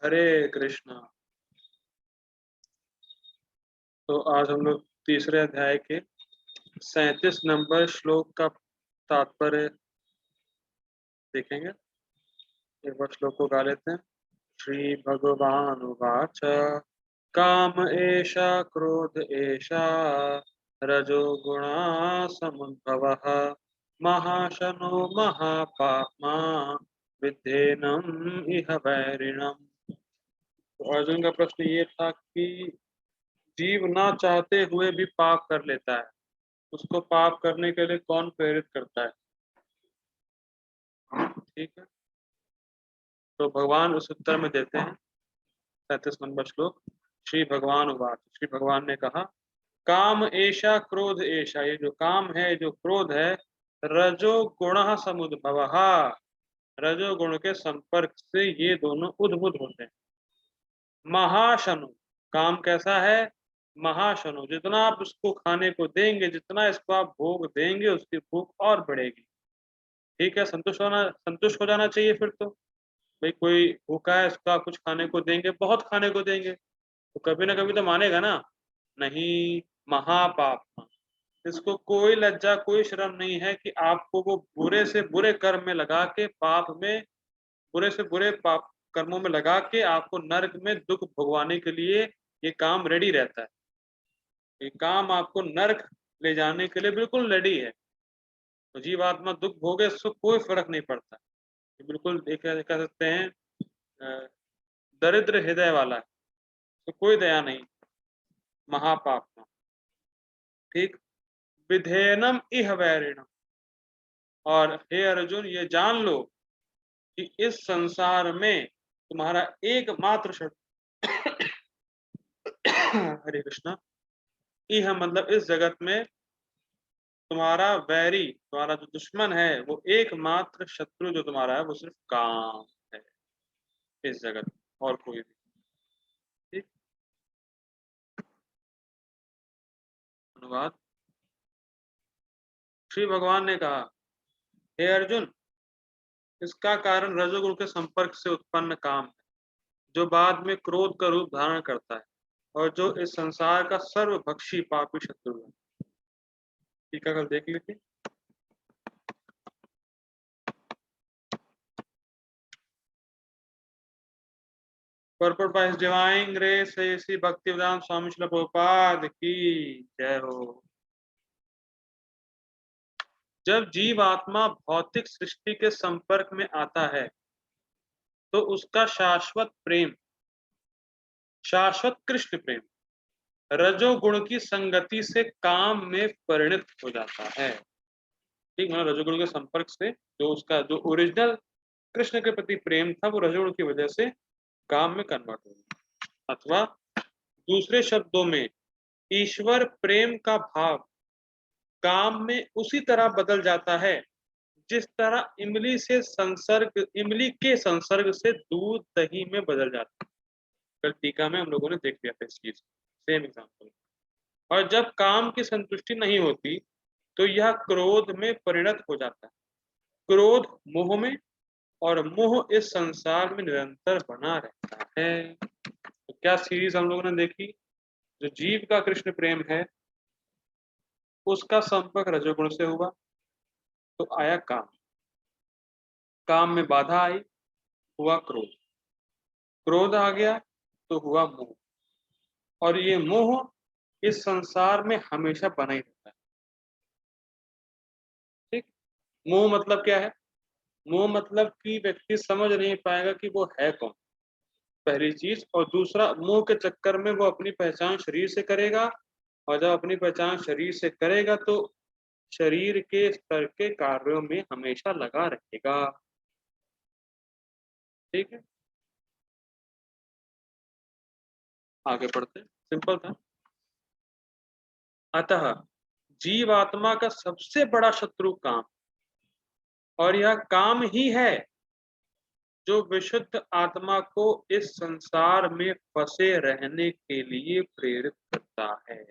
हरे कृष्णा। तो आज हम लोग तीसरे अध्याय के 37 नंबर श्लोक का तात्पर्य देखेंगे। एक बार श्लोक को गा लेते हैं। श्री भगवान उवाच काम एषा क्रोध एषा रजो गुणा समुद्भवः महाशनो महापाप्मा विद्धेनम् इह वैरिणम्। तो अर्जुन का प्रश्न ये था कि जीव ना चाहते हुए भी पाप कर लेता है, उसको पाप करने के लिए कौन प्रेरित करता है? ठीक है, तो भगवान उस उत्तर में देते हैं। 37 नंबर श्लोक। श्री भगवान उवाच, श्री भगवान ने कहा काम एषा क्रोध एषा, ये जो काम है, जो क्रोध है, रजो गुण समुद्भवः, रजोगुण के संपर्क से ये दोनों उद्भूत होते हैं। महाशनु, काम कैसा है? महाशनु, जितना आप उसको खाने को देंगे, जितना इसको आप भोग देंगे, उसकी भूख और बढ़ेगी। ठीक है, संतुष्ट हो जाना चाहिए फिर तो। भाई कोई भूखा है, इसका कुछ खाने को देंगे, बहुत खाने को देंगे, तो कभी ना कभी तो मानेगा ना। नहीं, महापाप, इसको कोई लज्जा कोई शर्म नहीं है कि आपको वो बुरे से बुरे कर्म में लगा के, पाप में बुरे से बुरे पाप कर्मों में लगा के आपको नरक में दुख भोगवाने के लिए ये काम रेडी रहता है। ये काम आपको नरक ले जाने के लिए बिल्कुल रेडी है। तो जीवात्मा दुख भोगे, इसको कोई फर्क नहीं पड़ता। ये बिल्कुल कह सकते हैं दरिद्र हृदय वाला है, तो कोई दया नहीं, महापाप में। ठीक, विधेनम इह वैरिणम, और हे अर्जुन ये जान लो कि इस संसार में तुम्हारा एकमात्र शत्रु हरे कृष्णा, इह मतलब इस जगत में तुम्हारा वैरी, तुम्हारा जो दुश्मन है, वो एकमात्र शत्रु जो तुम्हारा है वो सिर्फ काम है इस जगत में, और कोई नहीं। ठीक, अनुवाद। श्री भगवान ने कहा हे अर्जुन, इसका कारण रजोगुण के संपर्क से उत्पन्न काम है, जो बाद में क्रोध का रूप धारण करता है, और जो इस संसार का सर्वभक्षी पापी शत्रु है। ठीक है, कल देख लीजिए। Purport by His Divine Grace Shri Bhaktivedanta स्वामी श्रील प्रभुपाद की जय हो। जब जीव आत्मा भौतिक सृष्टि के संपर्क में आता है तो उसका शाश्वत प्रेम, शाश्वत कृष्ण प्रेम रजोगुण की संगति से काम में परिणत हो जाता है। ठीक, मतलब रजोगुण के संपर्क से जो उसका जो ओरिजिनल कृष्ण के प्रति प्रेम था, वो रजोगुण की वजह से काम में कन्वर्ट हो गया। अथवा दूसरे शब्दों में, ईश्वर प्रेम का भाव काम में उसी तरह बदल जाता है जिस तरह इमली के संसर्ग से दूध दही में बदल जाता है। कल टीका में हम लोगों ने देख लिया था इस चीज, सेम एग्जांपल। और जब काम की संतुष्टि नहीं होती तो यह क्रोध में परिणत हो जाता है, क्रोध मोह में, और मोह इस संसार में निरंतर बना रहता है। तो क्या सीरीज हम लोगों ने देखी? जो जीव का कृष्ण प्रेम है, उसका संपर्क रजोगुण से हुआ तो आया काम, काम में बाधा आई, हुआ क्रोध, क्रोध आ गया तो हुआ मोह, और ये मोह इस संसार में हमेशा बना ही रहता है। ठीक, मोह मतलब क्या है? मोह मतलब कि व्यक्ति समझ नहीं पाएगा कि वो है कौन, पहली चीज। और दूसरा, मोह के चक्कर में वो अपनी पहचान शरीर से करेगा, और जब अपनी पहचान शरीर से करेगा तो शरीर के स्तर के कार्यों में हमेशा लगा रहेगा। ठीक है, आगे पढ़ते, सिंपल था। अतः जीवात्मा का सबसे बड़ा शत्रु काम, और यह काम ही है जो विशुद्ध आत्मा को इस संसार में फंसे रहने के लिए प्रेरित करता है।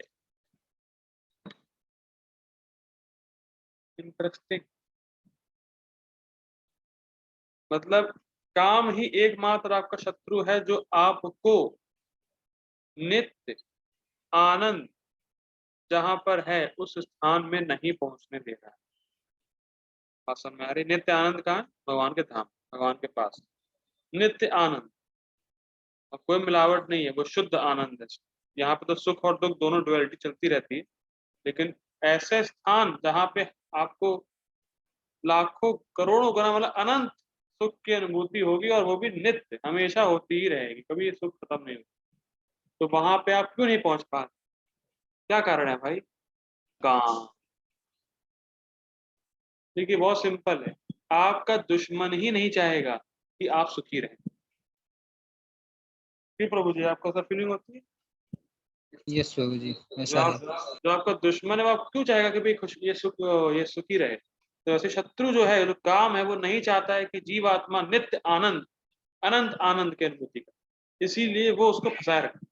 इंटरेस्टिंग, मतलब काम ही एकमात्र आपका शत्रु है जो आपको नित्य आनंद जहां पर है उस स्थान में नहीं पहुंचने दे रहा है। बात समझ में आ रही? नित्य आनंद कहाँ? भगवान के धाम, भगवान के पास नित्य आनंद, और कोई मिलावट नहीं है, वो शुद्ध आनंद है। यहाँ पे तो सुख और दुख दोनों डुअलिटी चलती रहती है, लेकिन ऐसे स्थान जहाँ पे आपको लाखों करोड़ों गुना मतलब अनंत सुख की अनुभूति होगी, और वो भी नित्य हमेशा होती ही रहेगी, कभी ये सुख खत्म नहीं होगा, तो वहां पे आप क्यों नहीं पहुंच पा रहे? क्या कारण है भाई? काम। देखिए बहुत सिंपल है, आपका दुश्मन ही नहीं चाहेगा कि आप सुखी रहें। ठीक प्रभु जी, आपको ऐसा फीलिंग होती है? यस प्रभु जी, जो ऐसा आप है। जो आपका दुश्मन है वो आप क्यों चाहेगा कि भाई खुश ये सुखी रहे? तो ऐसे शत्रु जो है, जो काम है, वो नहीं चाहता है कि जीवात्मा नित्य आनंद अनंत आनंद की अनुभूति का, इसीलिए वो उसको फंसाए रखता है।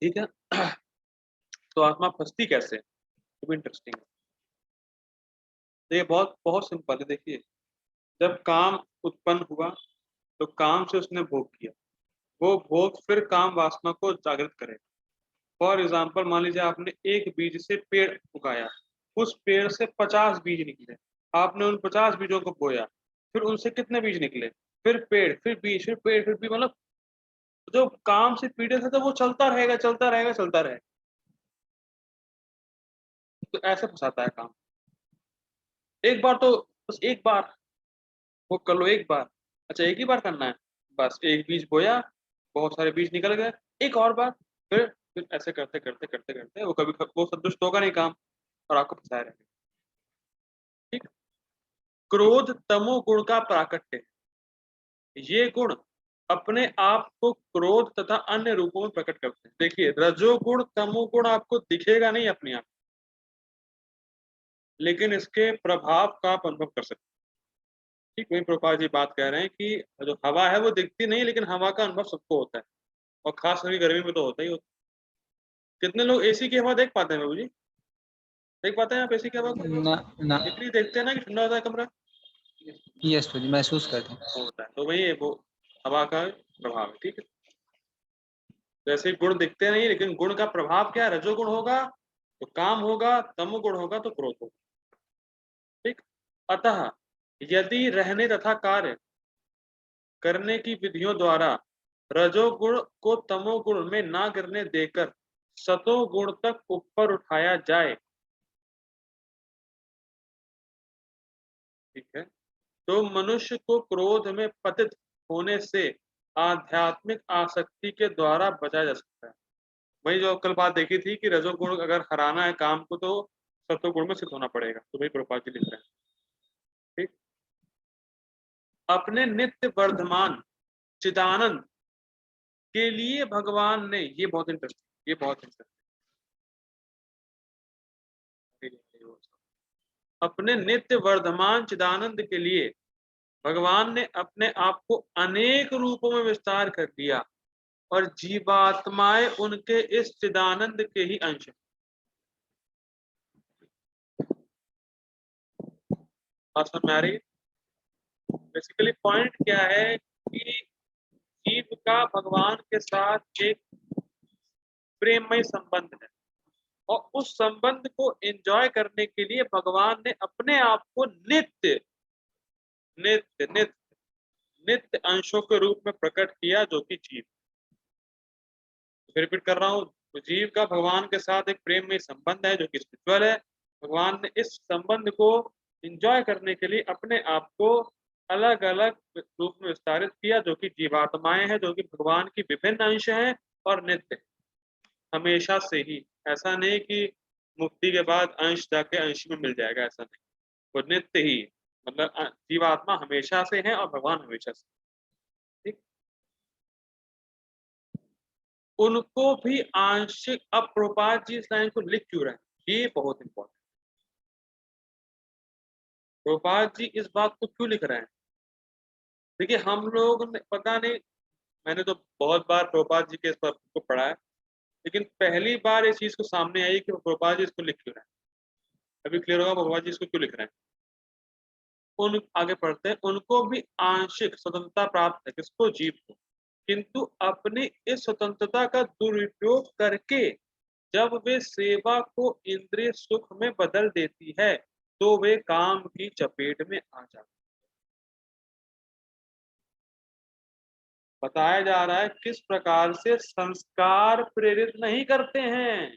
ठीक है। तो आत्मा फंसती कैसे? तो भी इंटरेस्टिंग है। तो ये बहुत बहुत सिंपल है। देखिए, जब काम उत्पन्न हुआ तो काम से उसने भोग किया, वो भोग फिर काम वासना को जागृत करे। फॉर एग्जाम्पल, मान लीजिए आपने एक बीज से पेड़ उगाया, उस पेड़ से 50 बीज निकले, आपने उन 50 बीजों को बोया, फिर उनसे कितने बीज निकले? फिर पेड़, फिर बीज, फिर पेड़, फिर बीज, मतलब जो काम से पीड़ित है तो वो चलता रहेगा, चलता रहेगा, चलता रहेगा। तो ऐसे फंसाता है काम। एक बार तो, बस एक बार वो कर लो, एक बार। अच्छा, एक ही बार करना है, बस एक बीज बोया, बहुत सारे बीज निकल गए, एक और बार, फिर ऐसे करते करते करते करते वो कभी वो संतुष्ट होगा नहीं काम, और आपको फंसाया रहेगा। ठीक। क्रोध तमोगुण का प्राकट्य है। ये गुण अपने आप को क्रोध तथा अन्य रूपों में प्रकट करते हैं। देखिए, रजोगुण तमोगुण आपको दिखेगा नहीं अपने आप, लेकिन इसके प्रभाव का आप अनुभव कर सकते हैं। ठीक, वही प्रभुपाद जी बात कह रहे हैं कि जो हवा है वो दिखती नहीं, लेकिन हवा का अनुभव सबको होता है, और खास करके गर्मी में तो होता ही होता है। कितने लोग एसी की हवा देख पाते हैं बाबू जी? देख पाते हैं आप एसी की हवा को? ना ना। इतनी देखते हैं ना कि ठंडा होता है कमरा। यस प्रभु जी, महसूस करते हैं। होता है, तो वही वो हवा का प्रभाव है। ठीक है। जैसे गुण दिखते नहीं, लेकिन गुण का प्रभाव क्या है? रजोगुण होगा तो काम होगा, तमोगुण होगा तो क्रोध होगा। ठीक। अतः यदि रहने तथा कार्य करने की विधियों द्वारा रजोगुण को तमोगुण में ना गिरने देकर सतोगुण तक ऊपर उठाया जाए, ठीक है, तो मनुष्य को क्रोध में पतित होने से आध्यात्मिक आसक्ति के द्वारा बचा जा सकता है। वही जो कल बात देखी थी कि रजोगुण अगर हराना है काम को तो सतोगुण में स्थित होना पड़ेगा, तो वही प्रभुपाद जी लिख रहे हैं। ठीक। अपने नित्य वर्धमान चिदानंद के लिए भगवान ने, ये बहुत इंटरेस्टिंग, ये बहुत इंटरेस्टिंग, अपने नित्य वर्धमान चिदानंद के लिए भगवान ने अपने आप को अनेक रूपों में विस्तार कर दिया, और जीवात्माएं उनके इस चिदानंद के ही अंश हैं। बात समझ में आ रही है? बेसिकली पॉइंट क्या है कि जीव का भगवान के साथ एक प्रेममय संबंध है, और उस संबंध को एंजॉय करने के लिए भगवान ने अपने आप को नित्य नित्य नित्य नित्य अंशों के रूप में प्रकट किया, जो कि जीव। फिर रिपीट कर रहा हूँ, तो जीव का भगवान के साथ एक प्रेम में संबंध है जो कि स्पिरिचुअल है। भगवान ने इस संबंध को एंजॉय करने के लिए अपने आप को अलग अलग रूप में विस्तारित किया, जो कि जीवात्माएं हैं, जो कि भगवान की विभिन्न अंश हैं और नित्य हमेशा से ही। ऐसा नहीं कि मुक्ति के बाद अंश जाके अंश में मिल जाएगा, ऐसा नहीं। वो नित्य ही, मतलब जीवात्मा हमेशा से है और भगवान हमेशा से। ठीक। उनको भी आंशिक, अब प्रभुपाद जी इस लाइन को लिख क्यों रहे हैं, ये बहुत इंपॉर्टेंट। प्रभुपाद जी इस बात को क्यों लिख रहे हैं? देखिए, हम लोग ने पता नहीं, मैंने तो बहुत बार प्रभुपाद जी के इस पर को पढ़ा है, लेकिन पहली बार इस चीज को सामने आई कि प्रभुपाद जी इसको लिख क्यों रहे हैं। अभी क्लियर होगा भगवान जी इसको क्यों लिख रहे हैं। उन आगे पढ़ते हैं, उनको भी आंशिक स्वतंत्रता प्राप्त है, किसको? जीव को। किंतु अपनी इस स्वतंत्रता का दुरुपयोग करके जब वे सेवा को इंद्रिय सुख में बदल देती है तो वे काम की चपेट में आ जाती है। बताया जा रहा है किस प्रकार से संस्कार प्रेरित नहीं करते हैं,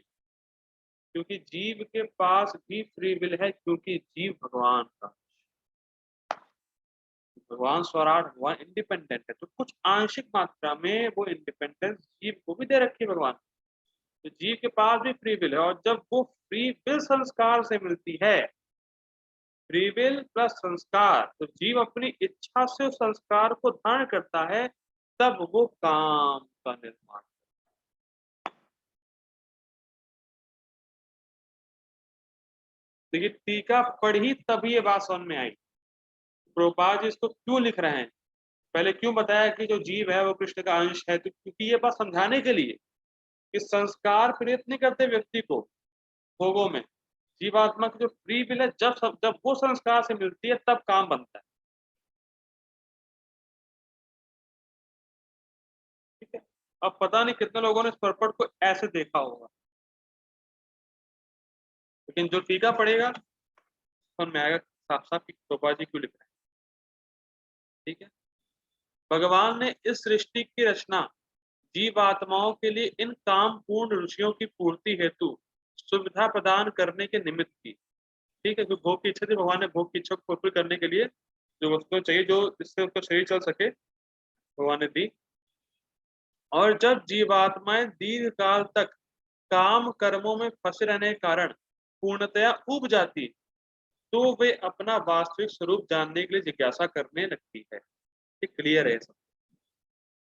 क्योंकि जीव के पास भी फ्री विल है, क्योंकि जीव भगवान का, भगवान स्वराट, भगवान इंडिपेंडेंट है, तो कुछ आंशिक मात्रा में वो इंडिपेंडेंस जीव को भी दे रखी है भगवान। तो जीव के पास भी फ्री विल है, और जब वो फ्री विल संस्कार से मिलती है, फ्री विल प्लस संस्कार, तो जीव अपनी इच्छा से उस संस्कार को धारण करता है, तब वो काम का निर्माण। देखिए टीका पढ़ी तब ये बात समझ में आई, प्रभुपाद जी इसको क्यों लिख रहे हैं। पहले क्यों बताया कि जो जीव है वो कृष्ण का अंश है, तो क्योंकि ये बात समझाने के लिए कि संस्कार प्रेरित नहीं करते व्यक्ति को भोगों में, जीवात्मा की जो फ्री विल है, जब वो संस्कार से मिलती है तब काम बनता है। ठीक है, अब पता नहीं कितने लोगों ने इस परपट को ऐसे देखा होगा, लेकिन जो टीका पड़ेगा समझ में आएगा साफ साफ कि गोपाल जी क्यों लिख रहे हैं। ठीक है, भगवान ने इस सृष्टि की रचना जीवात्माओं के लिए इन काम पूर्ण रुचियों की पूर्ति हेतु सुविधा प्रदान करने के निमित्त की। ठीक है, जो भोग की इच्छा थी, भगवान ने भोग की इच्छा को फुलफिल करने के लिए जो वस्तुएं चाहिए, जो जिससे उसका शरीर चल सके, भगवान ने दी। और जब जीवात्माएं दीर्घ काल तक काम कर्मों में फंसे रहने के कारण पूर्णतया उब जाती, तो वे अपना वास्तविक स्वरूप जानने के लिए जिज्ञासा करने लगती है। ये क्लियर है सब।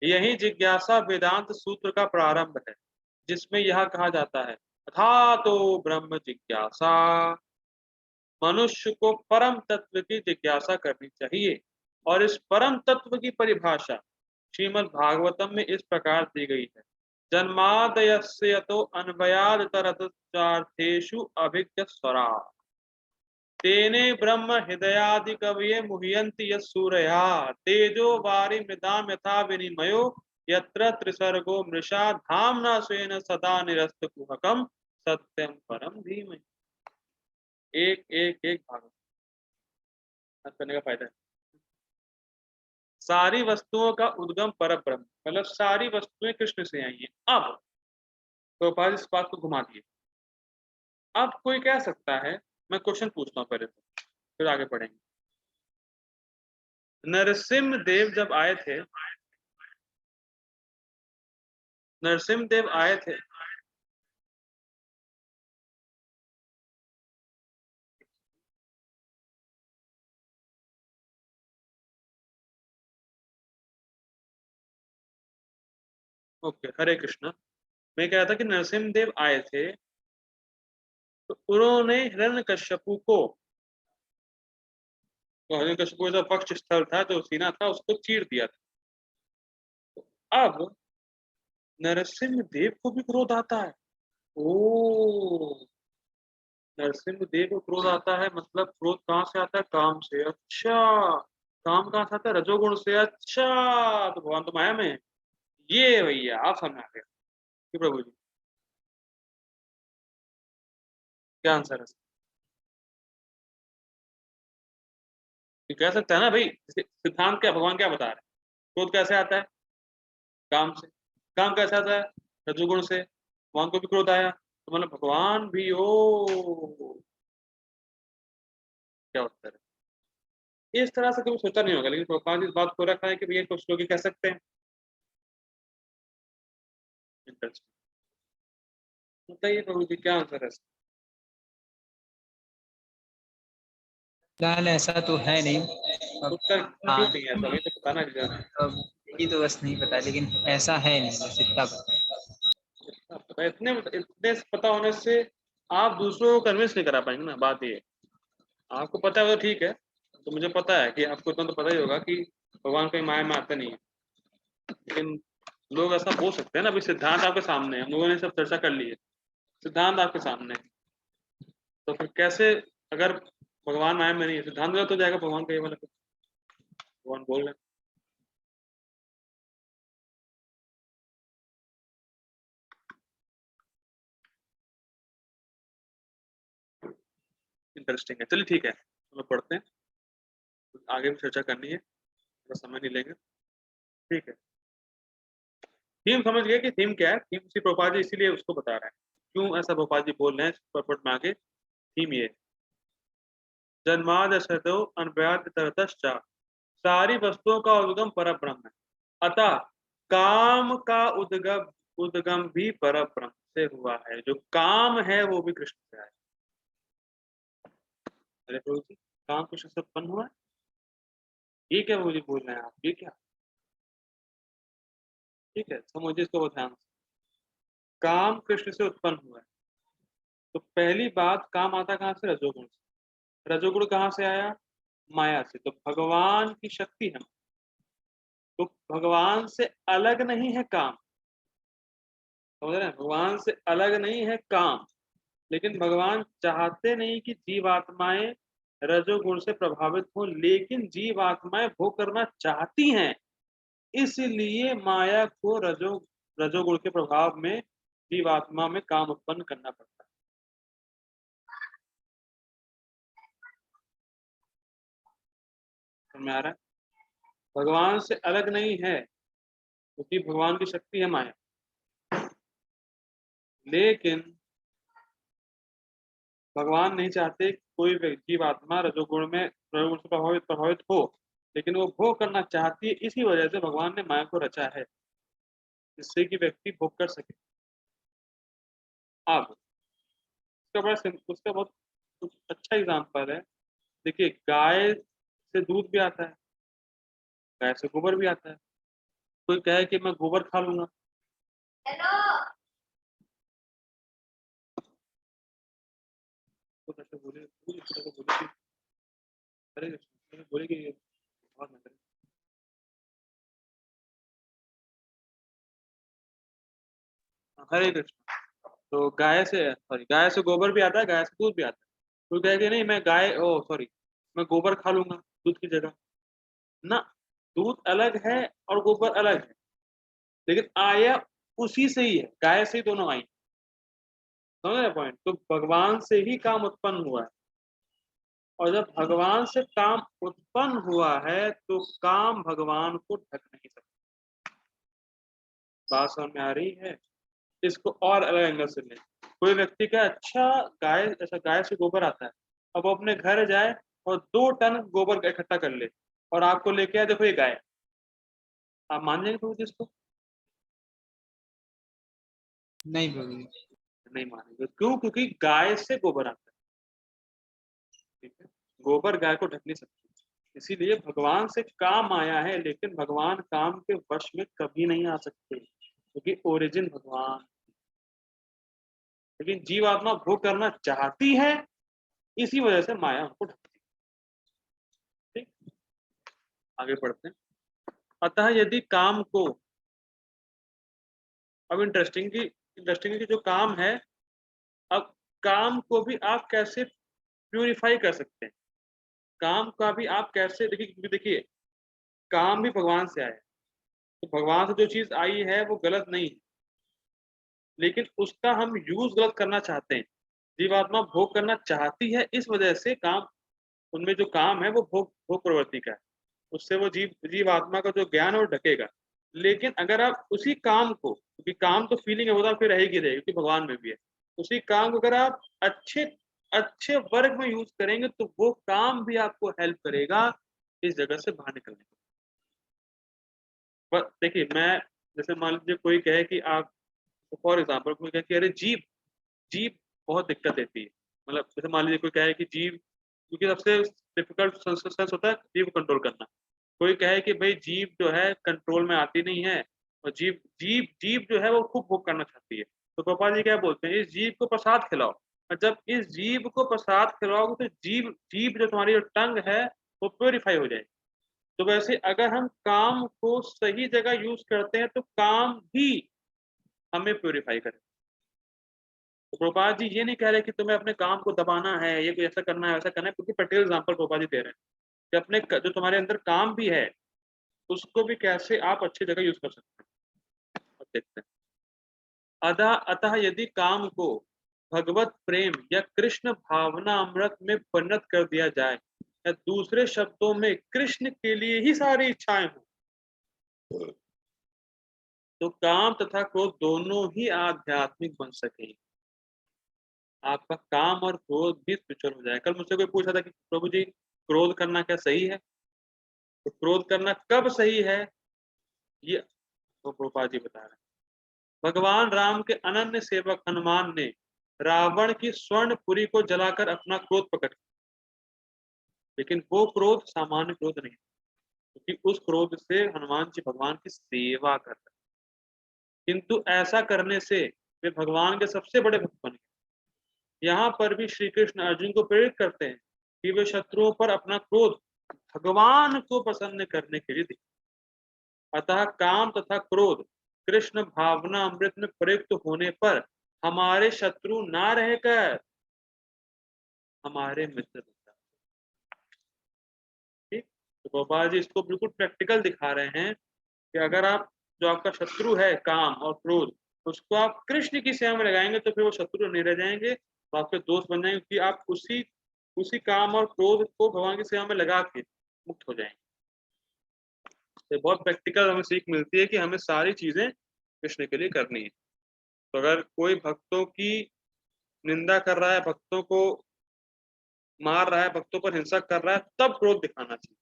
यही जिज्ञासा वेदांत सूत्र का प्रारंभ है, जिसमें यह कहा जाता है, अथा तो ब्रह्म जिज्ञासा, मनुष्य को परम तत्व की जिज्ञासा करनी चाहिए। और इस परम तत्व की परिभाषा श्रीमद् भागवतम में इस प्रकार दी गई है, जन्मादयस्य तो अन्वयाद तरतचार्थेषु अभिज्ञ स्वरा, तेने ब्रह्म हृदयादि कवये मुह्यन्ति यसूरया, तेजो वारि मृदाम यथा विनिमयो, यत्र त्रिसर्गो मृषा धाम्ना स्वेन सदा निरस्त कुहकम सत्यम परम धीमहि। एक एक एक भाग करने का फायदा है। सारी वस्तुओं का उद्गम पर ब्रह्म, मतलब सारी वस्तुएं कृष्ण से आई हैं। अब तो इस बात को घुमा दिए। अब कोई कह सकता है, मैं क्वेश्चन पूछता हूँ पहले तो, फिर आगे पढ़ेंगे। नरसिम्ह देव जब आए थे, नरसिम्ह देव आए थे, ओके हरे कृष्ण। मैं कह रहा था कि नरसिम्ह देव आए थे, तो उन्होंने हिरण्यकश्यपु को, तो हिरण्यकश्यपु जो पक्ष स्थल था, जो सीना था, उसको चीर दिया था। तो अब नरसिम्ह देव को भी क्रोध आता है। ओ, नरसिम्ह देव को क्रोध आता है, मतलब क्रोध कहाँ से आता है? काम से। अच्छा, काम कहाँ से आता है? रजोगुण से। अच्छा, तो भगवान तो माया में है। ये भैया आप समझ आ गए कि प्रभु जी क्या आंसर है? ये कह सकता है ना भाई, सिद्धांत क्या, भगवान क्या बता रहे हैं? क्रोध कैसे आता है? काम से। काम कैसे आता है? रजोगुण से। भगवान को भी क्रोध आया, तो मतलब भगवान भी हो। क्या उत्तर है? इस तरह से कभी सोचा नहीं होगा, लेकिन भगवान इस बात को रखा है कि भैया कुछ लोग कह सकते हैं। इंटरेस्टिंग। बताइए प्रभु जी क्या आंसर है? फिलहाल ऐसा तो है नहीं। अब उत्तर क्यों हाँ, नहीं है, तो तो बताना जी। अब यही तो बस नहीं पता, लेकिन ऐसा है नहीं, बस इतना पता है। इतने इतने पता होने से आप दूसरों को कन्विंस नहीं करा पाएंगे ना, बात ये। आपको पता है वो ठीक है, तो मुझे पता है कि आपको इतना तो पता ही होगा कि भगवान कोई माया में आते नहीं है, लेकिन लोग ऐसा बोल सकते हैं ना। अभी सिद्धांत आपके सामने है, हम लोगों ने सब चर्चा कर ली है, सिद्धांत आपके सामने है, तो फिर कैसे अगर भगवान माया में नहीं है, सिद्धांत गलत हो जाएगा, भगवान का ये वाला, भगवान बोल रहे इंटरेस्टिंग है। चलिए ठीक है, हम लोग पढ़ते हैं, आगे भी चर्चा करनी है, थोड़ा समय नहीं लेंगे। ठीक है, थीम समझ गए कि थीम क्या है? थीम श्री प्रभुपाद जी इसीलिए उसको बता रहे हैं, क्यों ऐसा प्रभुपाद जी बोल रहे हैं पट में आगे। थीम ये, जन्मादशतो अनव्याद तरतश्चा, सारी वस्तुओं का उद्गम पर ब्रह्म है, अतः काम का उद्गम उद्गम भी पर ब्रह्म से हुआ है। जो काम है वो भी कृष्ण से है। अरे प्रभु जी, काम कृष्ण से उत्पन्न हुआ है, ये क्या प्रभु जी बोल रहे हैं आप, ये क्या? ठीक है, समझिए इसको बहुत ध्यान से। काम कृष्ण से उत्पन्न हुआ है, तो पहली बात, काम आता कहाँ से? रजोगुण से। रजोगुण कहाँ से आया? माया से। तो भगवान की शक्ति है, तो भगवान से अलग नहीं है काम, समझ रहे हैं? भगवान से अलग नहीं है काम, लेकिन भगवान चाहते नहीं कि जीवात्माएं रजोगुण से प्रभावित हो, लेकिन जीवात्माएं भोग करना चाहती हैं, इसलिए माया को रजोगुण के प्रभाव में जीवात्मा में काम उत्पन्न करना पड़ता है। समझ में आ रहा है? भगवान से अलग नहीं है, क्योंकि भगवान की शक्ति है माया, लेकिन भगवान नहीं चाहते कोई जीवात्मा रजोगुण से प्रभावित हो, लेकिन वो भोग करना चाहती है, इसी वजह से भगवान ने माया को रचा है, जिससे कि व्यक्ति भोग कर सके। अब उसका बहुत अच्छा एग्जाम्पल है। देखिए, गाय से दूध भी आता है, गाय से गोबर भी आता है। कोई कहे कि मैं गोबर खा लूंगा, तो कैसे बोले, बोले अरे बोले कि बहुत मतलब, हरे कृष्ण। तो गाय से गोबर भी आता है, गाय से दूध भी आता है। कोई कहे कि नहीं, मैं गाय ओ सॉरी मैं गोबर खा लूंगा दूध की जगह, ना, दूध अलग है और गोबर अलग है, लेकिन आया उसी से ही है, गाय से ही दोनों आई। समझ रहे पॉइंट? तो भगवान से ही काम उत्पन्न हुआ है, और जब भगवान से काम उत्पन्न हुआ है तो काम भगवान को ढक नहीं सकता। बात समझ में आ रही है? इसको और अलग एंगल से ले, कोई व्यक्ति का अच्छा गाय, ऐसा गाय से गोबर आता है, अब वो अपने घर जाए और 2 टन गोबर इकट्ठा कर ले और आपको लेके आए, देखो ये गाय, आप मान जाएंगे तो इसको? नहीं प्रभु जी। नहीं मानेंगे, क्यों? क्योंकि गाय से गोबर आता है, ठीक है, गोबर गाय को ढक नहीं सकती। इसीलिए भगवान से काम आया है, लेकिन भगवान काम के वश में कभी नहीं आ सकते, क्योंकि ओरिजिन भगवान। लेकिन जीवात्मा भोग करना चाहती है, इसी वजह से माया उनको ढकती है। ठीक, आगे बढ़ते हैं। अतः यदि काम को, अब इंटरेस्टिंग की जो काम है, अब काम को भी आप कैसे प्यूरिफाई कर सकते हैं? काम का भी आप कैसे, देखिए, क्योंकि देखिए, काम भी भगवान से आया है, तो भगवान से जो चीज आई है वो गलत नहीं है, लेकिन उसका हम यूज गलत करना चाहते हैं। जीवात्मा भोग करना चाहती है, इस वजह से काम, उनमें जो काम है वो भोग भोग प्रवृत्ति का है, उससे वो जीवात्मा का जो ज्ञान है वो ढकेगा। लेकिन अगर आप उसी काम को, क्योंकि काम तो फीलिंग है, वो तो फिर रहेगी रहेगी, क्योंकि भगवान में भी है, उसी काम को अगर आप अच्छे अच्छे वर्ग में यूज करेंगे, तो वो काम भी आपको हेल्प करेगा इस जगह से बाहर निकलने में। बस देखिए, मैं, जैसे मान लीजिए कोई कहे कि आप, फॉर एग्जाम्पल कोई कहे कि अरे जीभ जीभ बहुत दिक्कत देती है, मतलब जैसे मान लीजिए कोई कहे कि जीभ, क्योंकि सबसे डिफिकल्ट सेंस होता है जीभ कंट्रोल करना। कोई कहे कि भाई जीभ जो है कंट्रोल में आती नहीं है, और जीभ जीभ जीभ जो है वो खूब भोग करना चाहती है, तो गोपाल जी क्या बोलते हैं, इस जीभ को प्रसाद खिलाओ, और जब इस जीभ को प्रसाद खिलाओगे तो जीभ जीभ जो तुम्हारी जो टंग है वो प्योरीफाई हो जाएगी। तो वैसे अगर हम काम को सही जगह यूज करते हैं, तो काम भी हमें प्योरीफाई करे। तो प्रभुपाद जी ये नहीं कह रहे कि तुम्हें अपने काम को दबाना है, ये कोई ऐसा करना है वैसा करना है, क्योंकि प्रैक्टिकल एग्जाम्पल प्रभुपाद जी दे रहे हैं कि अपने जो तुम्हारे अंदर काम भी है उसको भी कैसे आप अच्छी जगह यूज कर सकते हैं। अब देखते हैं, अतः यदि काम को भगवत प्रेम या कृष्ण भावना अमृत में परिणत कर दिया जाए, या दूसरे शब्दों में कृष्ण के लिए ही सारी इच्छाएं हों, तो काम तथा क्रोध दोनों ही आध्यात्मिक बन सके। आपका काम और क्रोध भी स्पिरिचुअल हो जाए। कल मुझसे कोई पूछा था कि प्रभु जी क्रोध करना क्या सही है, तो क्रोध करना कब सही है, ये वो प्रभुपाद जी बता रहे हैं। भगवान राम के अनन्य सेवक हनुमान ने रावण की स्वर्णपुरी को जलाकर अपना क्रोध प्रकट किया, लेकिन वो क्रोध सामान्य क्रोध नहीं, क्योंकि उस क्रोध से हनुमान जी भगवान की सेवा कर रहे, किंतु ऐसा करने से वे भगवान के सबसे बड़े भक्त बन गए। यहाँ पर भी श्री कृष्ण अर्जुन को प्रेरित करते हैं कि वे शत्रुओं पर अपना क्रोध भगवान को प्रसन्न करने के लिए दिखाएं। अतः काम तथा क्रोध कृष्ण भावना अमृत में प्रयुक्त होने पर हमारे शत्रु ना रहकर हमारे मित्र बन जाते हैं। ठीक, तो गोपाल जी इसको बिल्कुल प्रैक्टिकल दिखा रहे हैं कि अगर आप, जो आपका शत्रु है काम और क्रोध, उसको आप कृष्ण की सेवा में लगाएंगे तो फिर वो शत्रु नहीं रह जाएंगे, तो आपके दोस्त बन जाएंगे, क्योंकि आप उसी उसी काम और क्रोध को भगवान की सेवा में लगा के मुक्त हो जाएंगे। तो बहुत प्रैक्टिकल हमें सीख मिलती है कि हमें सारी चीजें कृष्ण के लिए करनी है। तो अगर कोई भक्तों की निंदा कर रहा है, भक्तों को मार रहा है, भक्तों पर हिंसा कर रहा है, तब क्रोध दिखाना चाहिए।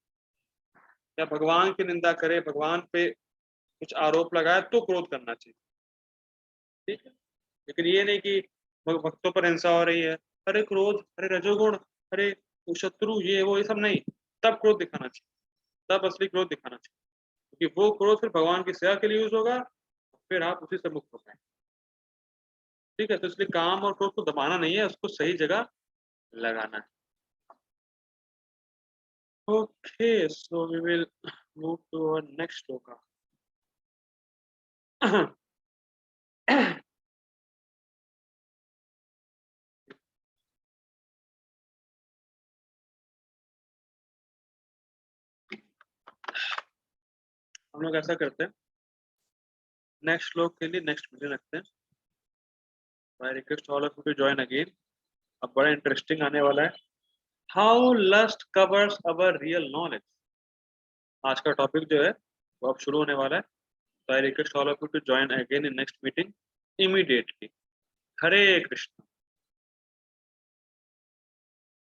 या भगवान की निंदा करे, भगवान पे कुछ आरोप लगाए, तो क्रोध करना चाहिए। ठीक है, लेकिन ये नहीं कि भक्तों पर हिंसा हो रही है, अरे क्रोध, अरे रजोगुण, अरे वो शत्रु, ये सब नहीं, तब क्रोध दिखाना चाहिए, तब असली क्रोध दिखाना चाहिए, क्योंकि वो क्रोध फिर भगवान की सेवा के लिए यूज होगा, फिर आप उसी से मुक्त हो पाएंगे। ठीक है, तो इसलिए काम और क्रोध को दबाना नहीं है, उसको सही जगह लगाना है। Okay, so we will move to our next shloka. हम लोग ऐसा करते हैं, नेक्स्ट श्लोक के लिए नेक्स्ट वीडियो रखते हैं। I request all of you to join again. अब बड़ा इंटरेस्टिंग आने वाला है, how lust covers our real knowledge. आज का टॉपिक जो है वो अब शुरू होने वाला है। तो I request all of you to join again in next meeting immediately. Hare Krishna.